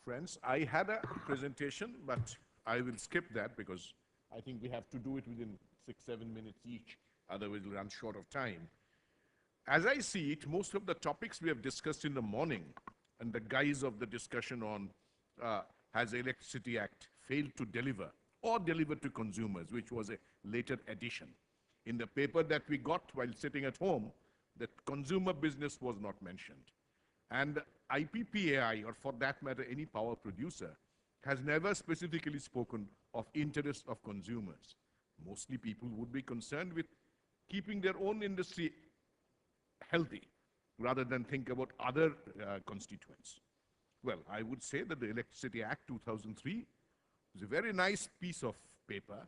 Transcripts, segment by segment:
Friends, I had a presentation, but I will skip that because I think we have to do it within 6, 7 minutes each. Otherwise, we'll run short of time. As I see it, most of the topics we have discussed in the morning and the guise of the discussion on has the Electricity Act failed to deliver or deliver to consumers, which was a later addition. In the paper that we got while sitting at home, the consumer business was not mentioned. And IPPAI, or for that matter, any power producer, has never specifically spoken of interests of consumers. Mostly people would be concerned with keeping their own industry healthy rather than think about other constituents. Well, I would say that the Electricity Act 2003 is a very nice piece of paper,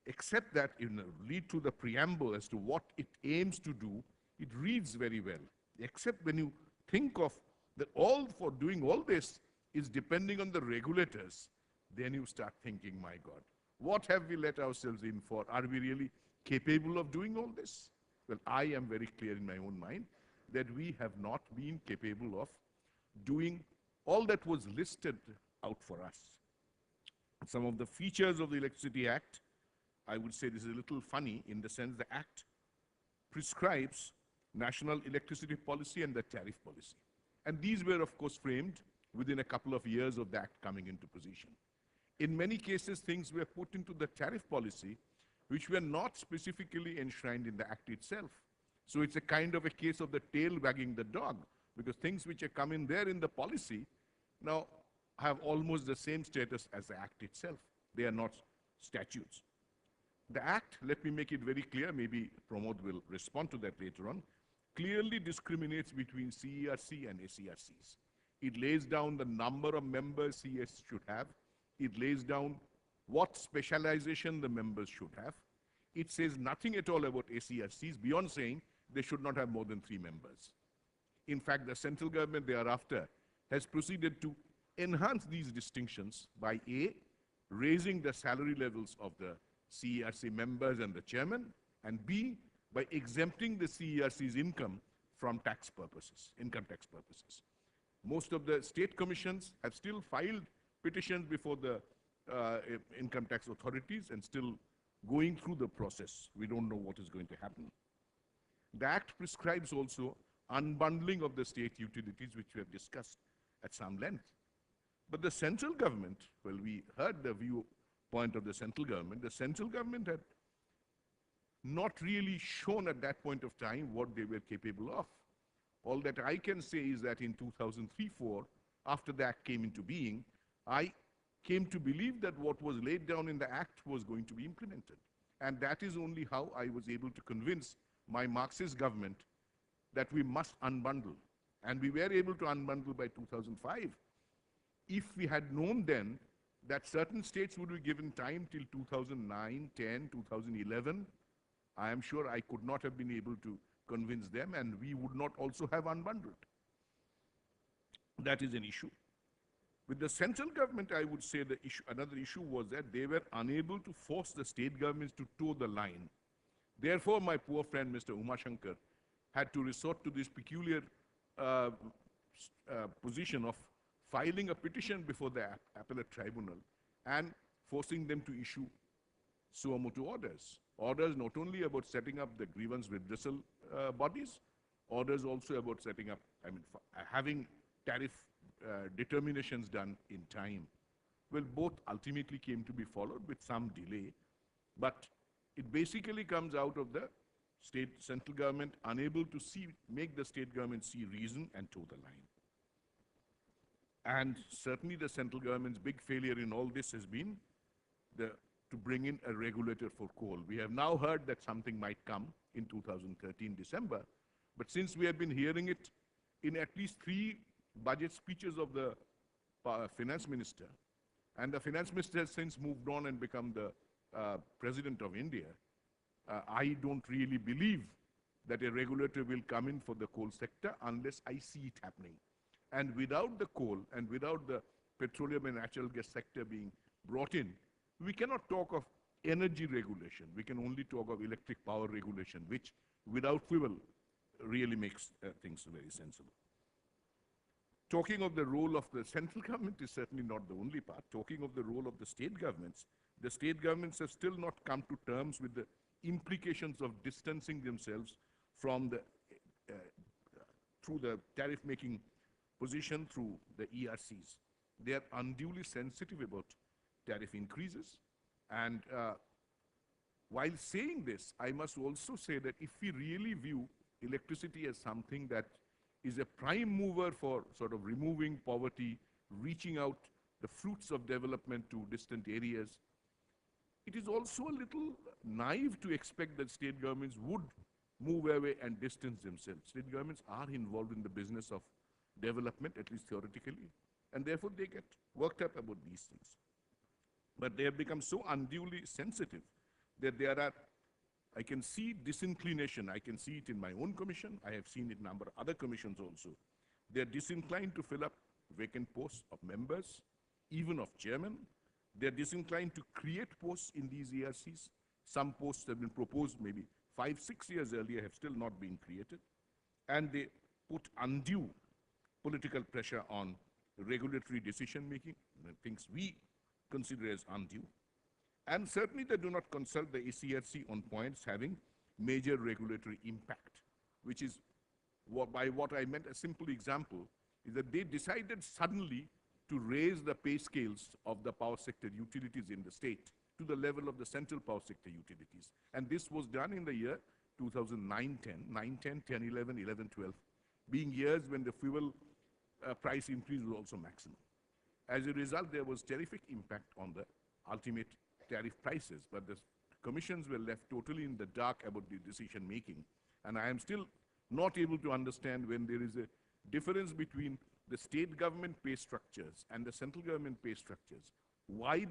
except that in read to the preamble as to what it aims to do, it reads very well. Except when you think of that all for doing all this is depending on the regulators, then you start thinking, my God, what have we let ourselves in for? Are we really capable of doing all this? Well, I am very clear in my own mind that we have not been capable of doing all that was listed out for us. Some of the features of the Electricity Act, I would say this is a little funny in the sense the Act prescribes national electricity policy and the tariff policy. And these were, of course, framed within a couple of years of the Act coming into position. In many cases, things were put into the tariff policy which were not specifically enshrined in the Act itself. So it's a kind of a case of the tail wagging the dog, because things which are come in there in the policy now have almost the same status as the Act itself. They are not statutes. The Act, let me make it very clear, maybe Pramod will respond to that later on, clearly discriminates between CERC and ACRCs. It lays down the number of members CS should have. It lays down what specialization the members should have. It says nothing at all about ACRCs beyond saying they should not have more than 3 members. In fact, the central government thereafter has proceeded to enhance these distinctions by A, raising the salary levels of the CERC members and the chairman, and B, by exempting the CERC's income from tax purposes, income tax purposes. Most of the state commissions have still filed petitions before the income tax authorities and still going through the process. We don't know what is going to happen. The Act prescribes also unbundling of the state utilities, which we have discussed at some length. But the central government, well, we heard the viewpoint of the central government had not really shown at that point of time what they were capable of. All that I can say is that in 2003-04, after the Act came into being, I came to believe that what was laid down in the Act was going to be implemented. And that is only how I was able to convince my Marxist government that we must unbundle. And we were able to unbundle by 2005. If we had known then that certain states would be given time till 2009, 10, 2011, I am sure I could not have been able to convince them, and we would not also have unbundled. That is an issue. With the central government, I would say the issue, another issue was that they were unable to force the state governments to toe the line. Therefore, my poor friend, Mr. Umashankar, had to resort to this peculiar position of filing a petition before the appellate tribunal and forcing them to issue suo motu orders. Orders not only about setting up the grievance redressal bodies, orders also about setting up, having tariff determinations done in time. Well, both ultimately came to be followed with some delay, but it basically comes out of the central government unable to make the state government see reason and toe the line. And certainly the central government's big failure in all this has been to bring in a regulator for coal. We have now heard that something might come in 2013 December, but since we have been hearing it in at least 3 budget speeches of the finance minister, and the finance minister has since moved on and become the president of India, I don't really believe that a regulator will come in for the coal sector unless I see it happening. And without the coal and without the petroleum and natural gas sector being brought in, we cannot talk of energy regulation. We can only talk of electric power regulation, which without quibble really makes things very sensible. Talking of the role of the central government is certainly not the only part. Talking of the role of the state governments have still not come to terms with the implications of distancing themselves from the, through the tariff-making position through the ERCs. They are unduly sensitive about tariff increases. And while saying this, I must also say that if we really view electricity as something that is a prime mover for sort of removing poverty, reaching out the fruits of development to distant areas, it is also a little naive to expect that state governments would move away and distance themselves. State governments are involved in the business of development, at least theoretically, and therefore they get worked up about these things. But they have become so unduly sensitive that there are, I can see disinclination. I can see it in my own commission. I have seen it in a number of other commissions also. They are disinclined to fill up vacant posts of members, even of chairmen. They are disinclined to create posts in these ERCs. Some posts have been proposed maybe 5, 6 years earlier, have still not been created. And they put undue political pressure on regulatory decision making, things we consider as undue. And certainly they do not consult the ACRC on points having major regulatory impact, which is by what I meant. A simple example is that they decided suddenly to raise the pay scales of the power sector utilities in the state to the level of the central power sector utilities. And this was done in the year 2009-10, 10-11, 11-12, being years when the fuel price increase was also maximum. As a result, there was terrific impact on the ultimate tariff prices, but the commissions were left totally in the dark about the decision making. And I am still not able to understand, when there is a difference between the state government pay structures and the central government pay structures, why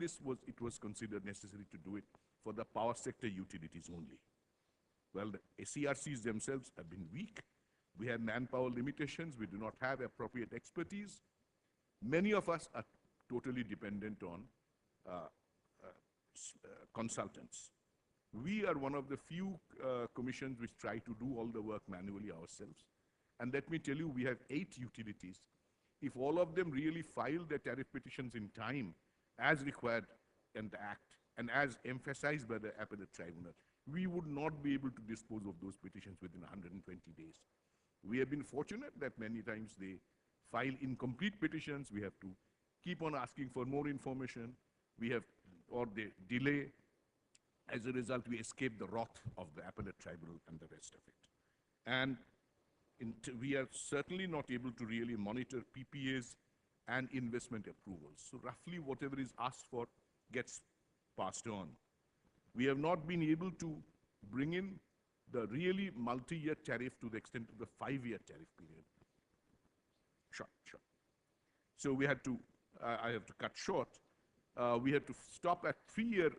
it was considered necessary to do it for the power sector utilities only. Well, the SERCs themselves have been weak. We have manpower limitations. We do not have appropriate expertise. Many of us are totally dependent on consultants. We are one of the few commissions which try to do all the work manually ourselves. And let me tell you, we have 8 utilities. If all of them really filed their tariff petitions in time, as required in the Act, and as emphasized by the appellate tribunal, we would not be able to dispose of those petitions within 120 days. We have been fortunate that many times they file incomplete petitions. We have to keep on asking for more information. Or they delay. As a result, we escape the wrath of the appellate tribunal and the rest of it. And we are certainly not able to really monitor PPAs and investment approvals. So roughly whatever is asked for gets passed on. We have not been able to bring in the really multi-year tariff to the extent of the 5-year tariff period. Sure. So we had to, I have to cut short. We had to stop at 3-year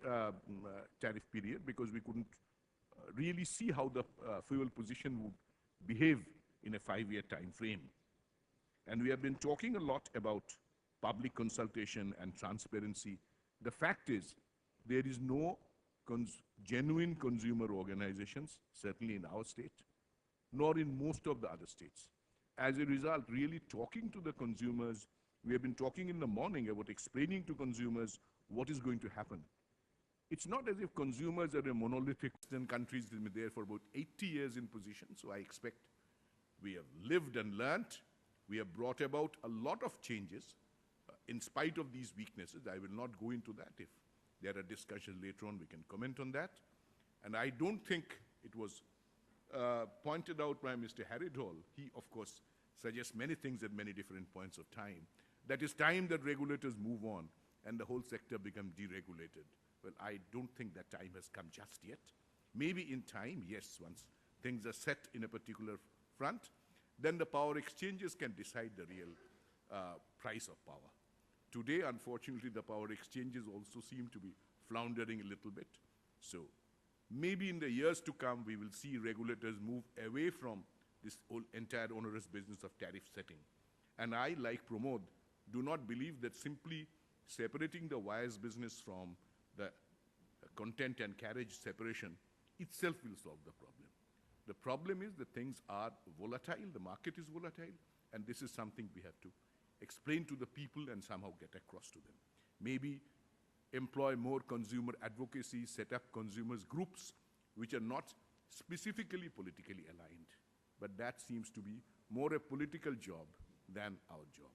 tariff period because we couldn't really see how the fuel position would behave in a 5-year time frame. And we have been talking a lot about public consultation and transparency. The fact is, there is no genuine consumer organizations, certainly in our state, nor in most of the other states. As a result, really talking to the consumers, we have been talking in the morning about explaining to consumers what is going to happen. It's not as if consumers are a monolithic. Western countries have been there for about 80 years in position, so I expect we have lived and learnt. We have brought about a lot of changes in spite of these weaknesses. I will not go into that. If there are discussions later on, we can comment on that. And I don't think it was pointed out by Mr. Harridhall. He, of course, suggests many things at many different points of time. That is time that regulators move on and the whole sector becomes deregulated. Well, I don't think that time has come just yet. Maybe in time, yes, once things are set in a particular front, then the power exchanges can decide the real price of power. Today, unfortunately, the power exchanges also seem to be floundering a little bit. So maybe in the years to come, we will see regulators move away from this whole entire onerous business of tariff setting. And I, like Pramod, do not believe that simply separating the wires business from the content and carriage separation itself will solve the problem. The problem is that things are volatile, the market is volatile, and this is something we have to explain to the people and somehow get across to them. Maybe employ more consumer advocacy, set up consumers groups which are not specifically politically aligned. But that seems to be more a political job than our job.